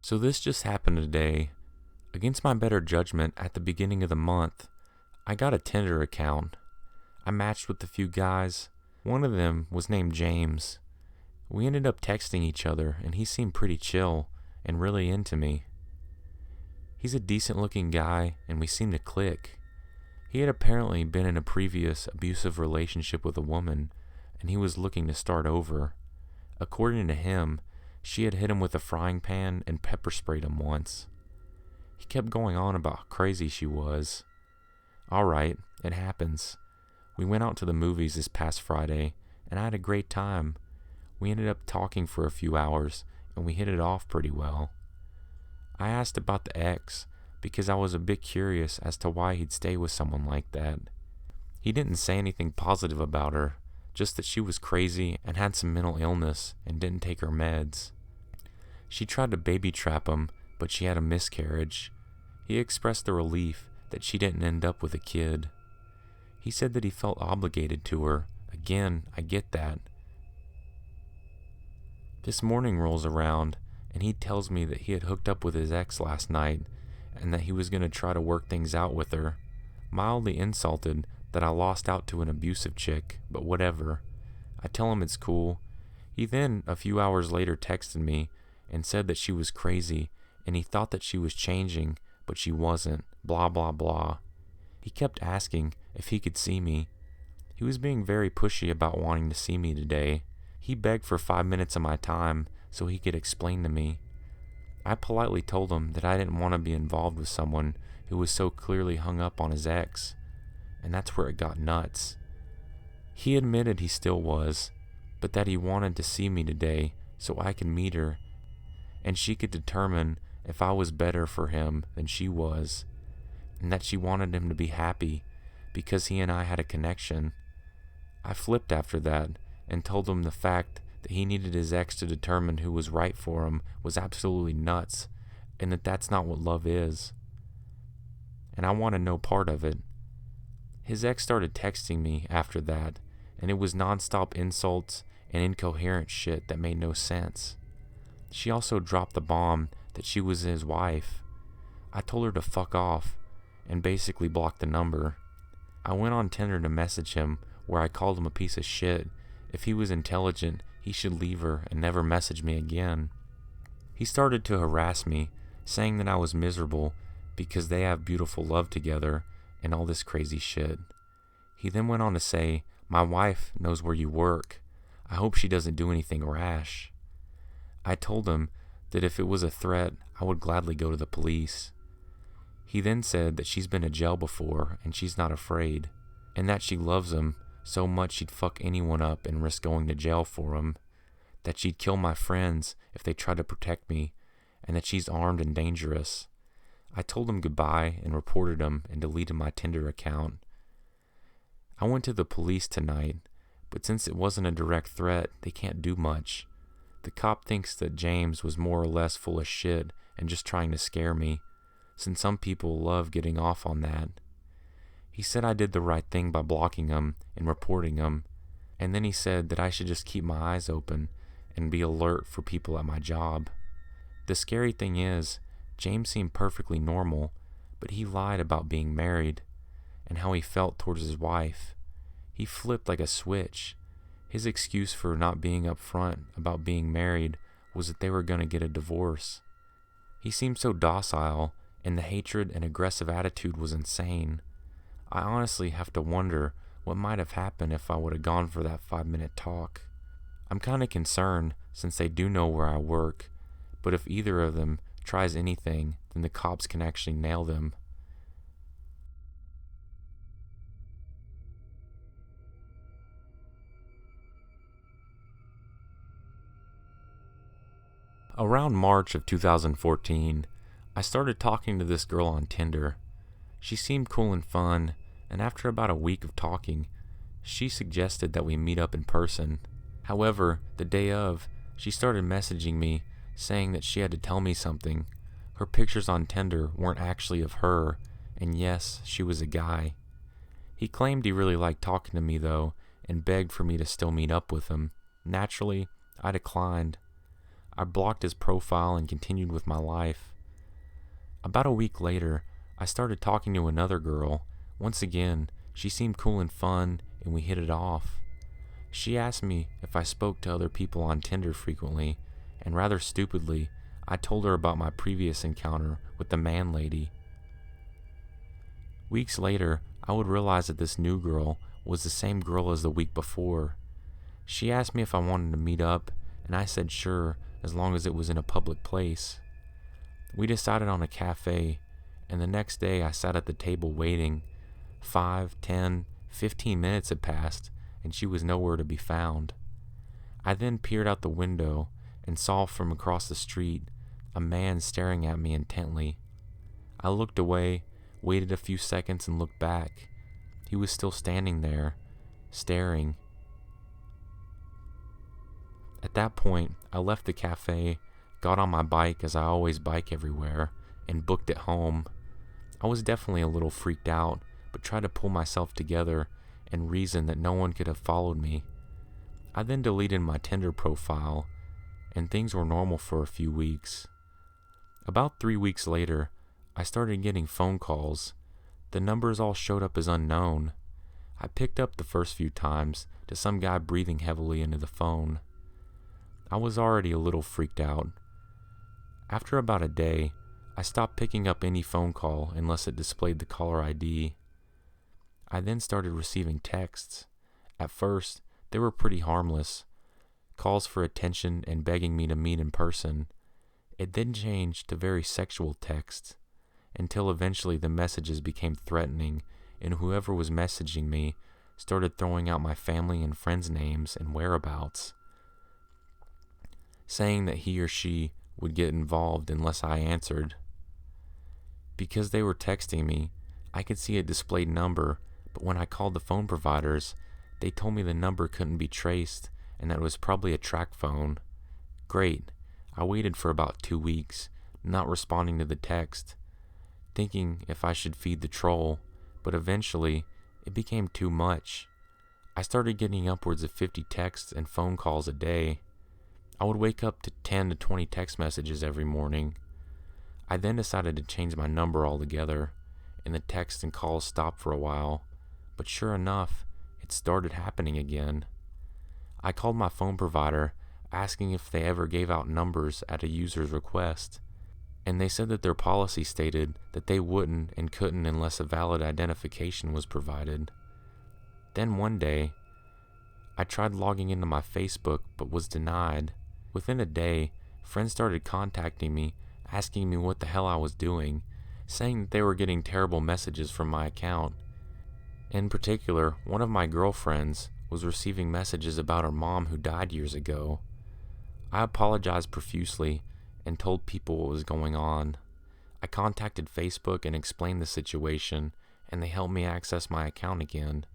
So this just happened today. Against my better judgment, at the beginning of the month, I got a Tinder account. I matched with a few guys. One of them was named James. We ended up texting each other, and he seemed pretty chill and really into me. He's a decent looking guy, and we seemed to click. He had apparently been in a previous abusive relationship with a woman, and he was looking to start over. According to him, she had hit him with a frying pan and pepper sprayed him once. He kept going on about how crazy she was. Alright, it happens. We went out to the movies this past Friday, and I had a great time. We ended up talking for a few hours, and we hit it off pretty well. I asked about the ex, because I was a bit curious as to why he'd stay with someone like that. He didn't say anything positive about her, just that she was crazy and had some mental illness and didn't take her meds. She tried to baby trap him, but she had a miscarriage. He expressed the relief that she didn't end up with a kid. He said that he felt obligated to her. Again, I get that. This morning rolls around, and he tells me that he had hooked up with his ex last night, and that he was going to try to work things out with her. Mildly insulted that I lost out to an abusive chick, but whatever. I tell him it's cool. He then, a few hours later, texted me and said that she was crazy, and he thought that she was changing, but she wasn't, blah blah blah. He kept asking if he could see me. He was being very pushy about wanting to see me today. He begged for 5 minutes of my time so he could explain to me. I politely told him that I didn't want to be involved with someone who was so clearly hung up on his ex, and that's where it got nuts. He admitted he still was, but that he wanted to see me today so I could meet her, and she could determine if I was better for him than she was, and that she wanted him to be happy because he and I had a connection. I flipped after that and told him the fact that he needed his ex to determine who was right for him was absolutely nuts, and that that's not what love is. And I wanted no part of it. His ex started texting me after that, and it was nonstop insults and incoherent shit that made no sense. She also dropped the bomb that she was his wife. I told her to fuck off and basically blocked the number. I went on Tinder to message him, where I called him a piece of shit. If he was intelligent, he should leave her and never message me again. He started to harass me, saying that I was miserable because they have beautiful love together and all this crazy shit. He then went on to say, "My wife knows where you work. I hope she doesn't do anything rash." I told him that if it was a threat, I would gladly go to the police. He then said that she's been to jail before and she's not afraid, and that she loves him so much she'd fuck anyone up and risk going to jail for him, that she'd kill my friends if they tried to protect me, and that she's armed and dangerous. I told him goodbye and reported him and deleted my Tinder account. I went to the police tonight, but since it wasn't a direct threat, they can't do much. The cop thinks that James was more or less full of shit and just trying to scare me, since some people love getting off on that. He said I did the right thing by blocking him and reporting him, and then he said that I should just keep my eyes open and be alert for people at my job. The scary thing is, James seemed perfectly normal, but he lied about being married and how he felt towards his wife. He flipped like a switch. His excuse for not being upfront about being married was that they were going to get a divorce. He seemed so docile, and the hatred and aggressive attitude was insane. I honestly have to wonder what might have happened if I would have gone for that 5-minute talk. I'm kind of concerned since they do know where I work, but if either of them tries anything, then the cops can actually nail them. Around March of 2014, I started talking to this girl on Tinder. She seemed cool and fun, and after about a week of talking, she suggested that we meet up in person. However, the day of, she started messaging me saying that she had to tell me something. Her pictures on Tinder weren't actually of her, and yes, she was a guy. He claimed he really liked talking to me though, and begged for me to still meet up with him. Naturally, I declined. I blocked his profile and continued with my life. About a week later, I started talking to another girl. Once again, she seemed cool and fun, and we hit it off. She asked me if I spoke to other people on Tinder frequently, and rather stupidly, I told her about my previous encounter with the man lady. Weeks later, I would realize that this new girl was the same girl as the week before. She asked me if I wanted to meet up, and I said sure, as long as it was in a public place. We decided on a cafe, and the next day I sat at the table waiting. 5, 10, 15 minutes had passed, and she was nowhere to be found. I then peered out the window and saw from across the street a man staring at me intently. I looked away, waited a few seconds, and looked back. He was still standing there, staring. At that point, I left the cafe, got on my bike as I always bike everywhere, and booked it home. I was definitely a little freaked out, but tried to pull myself together and reason that no one could have followed me. I then deleted my Tinder profile, and things were normal for a few weeks. About 3 weeks later, I started getting phone calls. The numbers all showed up as unknown. I picked up the first few times to some guy breathing heavily into the phone. I was already a little freaked out. After about a day, I stopped picking up any phone call unless it displayed the caller ID. I then started receiving texts. At first, they were pretty harmless, calls for attention and begging me to meet in person. It then changed to very sexual texts, until eventually the messages became threatening, and whoever was messaging me started throwing out my family and friends' names and whereabouts, saying that he or she would get involved unless I answered. Because they were texting me, I could see a displayed number, but when I called the phone providers, they told me the number couldn't be traced and that it was probably a track phone. Great. I waited for about 2 weeks, not responding to the text, thinking if I should feed the troll, but eventually it became too much. I started getting upwards of 50 texts and phone calls a day. I would wake up to 10 to 20 text messages every morning. I then decided to change my number altogether, and the texts and calls stopped for a while, but sure enough, it started happening again. I called my phone provider, asking if they ever gave out numbers at a user's request, and they said that their policy stated that they wouldn't and couldn't unless a valid identification was provided. Then one day, I tried logging into my Facebook but was denied. Within a day, friends started contacting me, asking me what the hell I was doing, saying that they were getting terrible messages from my account. In particular, one of my girlfriends was receiving messages about her mom who died years ago. I apologized profusely and told people what was going on. I contacted Facebook and explained the situation, and they helped me access my account again.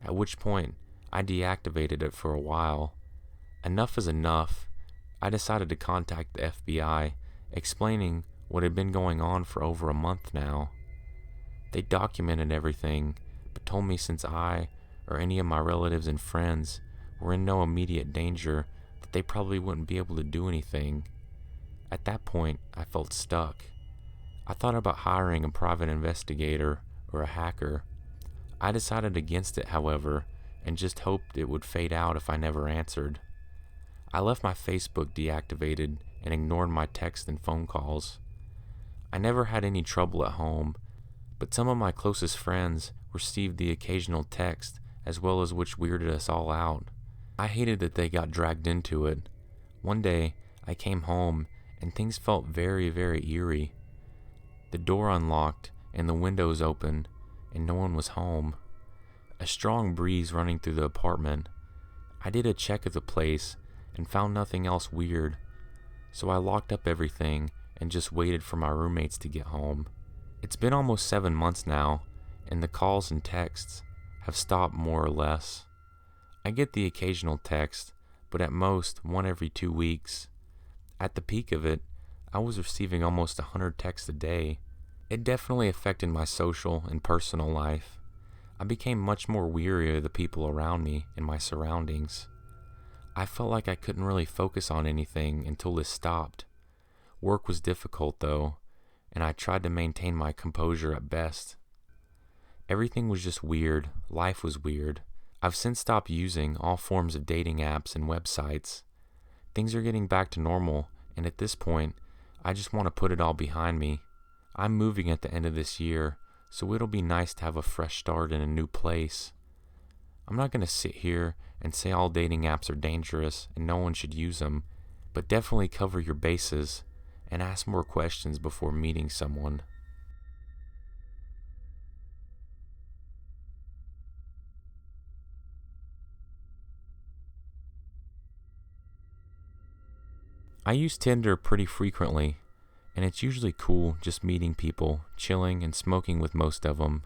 At which point, I deactivated it for a while. Enough is enough. I decided to contact the FBI, explaining what had been going on for over a month now. They documented everything, but told me since I, or any of my relatives and friends, were in no immediate danger, that they probably wouldn't be able to do anything. At that point, I felt stuck. I thought about hiring a private investigator or a hacker. I decided against it, however, and just hoped it would fade out if I never answered. I left my Facebook deactivated and ignored my texts and phone calls. I never had any trouble at home, but some of my closest friends received the occasional text, as well as which weirded us all out. I hated that they got dragged into it. One day, I came home, and things felt very, very eerie. The door unlocked, and the windows open, and no one was home. A strong breeze running through the apartment. I did a check of the place, and found nothing else weird, so I locked up everything and just waited for my roommates to get home. It's been almost 7 months now, and the calls and texts have stopped more or less. I get the occasional text, but at most one every 2 weeks. At the peak of it, I was receiving almost 100 texts a day. It definitely affected my social and personal life. I became much more weary of the people around me and my surroundings. I felt like I couldn't really focus on anything until this stopped. Work was difficult though, and I tried to maintain my composure at best. Everything was just weird. Life was weird. I've since stopped using all forms of dating apps and websites. Things are getting back to normal, and at this point, I just want to put it all behind me. I'm moving at the end of this year, so it'll be nice to have a fresh start in a new place. I'm not going to sit here and say all dating apps are dangerous and no one should use them, but definitely cover your bases and ask more questions before meeting someone. I use Tinder pretty frequently, and it's usually cool just meeting people, chilling, and smoking with most of them.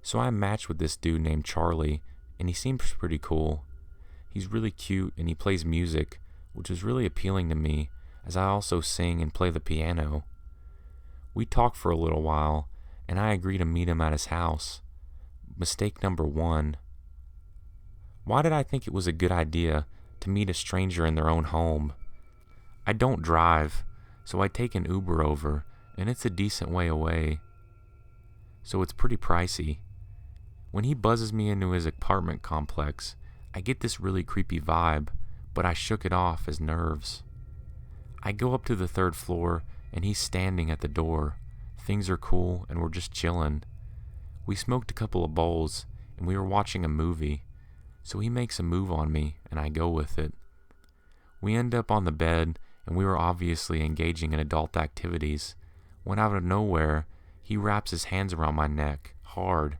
So I matched with this dude named Charlie, and he seems pretty cool. He's really cute and he plays music, which is really appealing to me as I also sing and play the piano. We talked for a little while, and I agreed to meet him at his house. Mistake number one. Why did I think it was a good idea to meet a stranger in their own home? I don't drive, so I take an Uber over, and it's a decent way away, so it's pretty pricey. When he buzzes me into his apartment complex, I get this really creepy vibe, but I shook it off as nerves. I go up to the third floor, and he's standing at the door. Things are cool, and we're just chilling. We smoked a couple of bowls, and we were watching a movie, so he makes a move on me, and I go with it. We end up on the bed, and we were obviously engaging in adult activities, when out of nowhere, he wraps his hands around my neck, hard.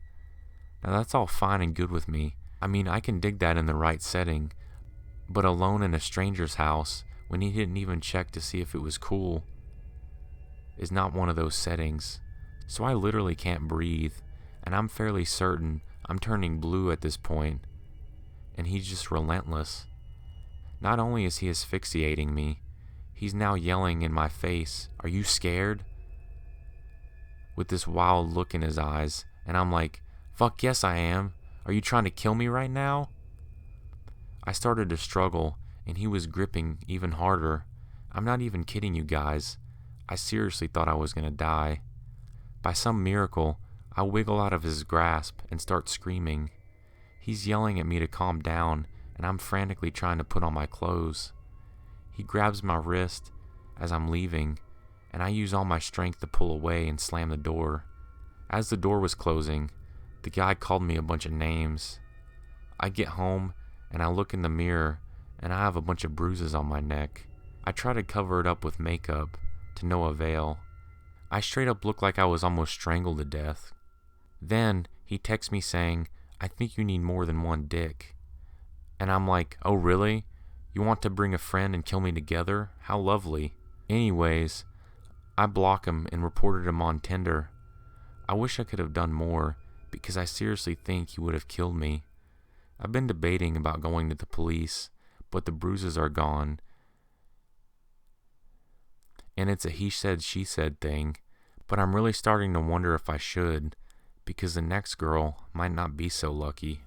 Now that's all fine and good with me. I mean, I can dig that in the right setting, but alone in a stranger's house, when he didn't even check to see if it was cool, is not one of those settings. So I literally can't breathe, and I'm fairly certain I'm turning blue at this point, and he's just relentless. Not only is he asphyxiating me, he's now yelling in my face, "Are you scared?" with this wild look in his eyes, and I'm like, "Fuck yes I am. Are you trying to kill me right now?" I started to struggle, and he was gripping even harder. I'm not even kidding you guys. I seriously thought I was gonna die. By some miracle, I wiggle out of his grasp and start screaming. He's yelling at me to calm down, and I'm frantically trying to put on my clothes. He grabs my wrist as I'm leaving, and I use all my strength to pull away and slam the door. As the door was closing, the guy called me a bunch of names. I get home, and I look in the mirror, and I have a bunch of bruises on my neck. I try to cover it up with makeup, to no avail. I straight up look like I was almost strangled to death. Then, he texts me saying, "I think you need more than one dick." And I'm like, "Oh really? You want to bring a friend and kill me together? How lovely." Anyways, I block him and reported him on Tinder. I wish I could have done more, because I seriously think he would have killed me. I've been debating about going to the police, but the bruises are gone. And it's a he said, she said thing, but I'm really starting to wonder if I should, because the next girl might not be so lucky.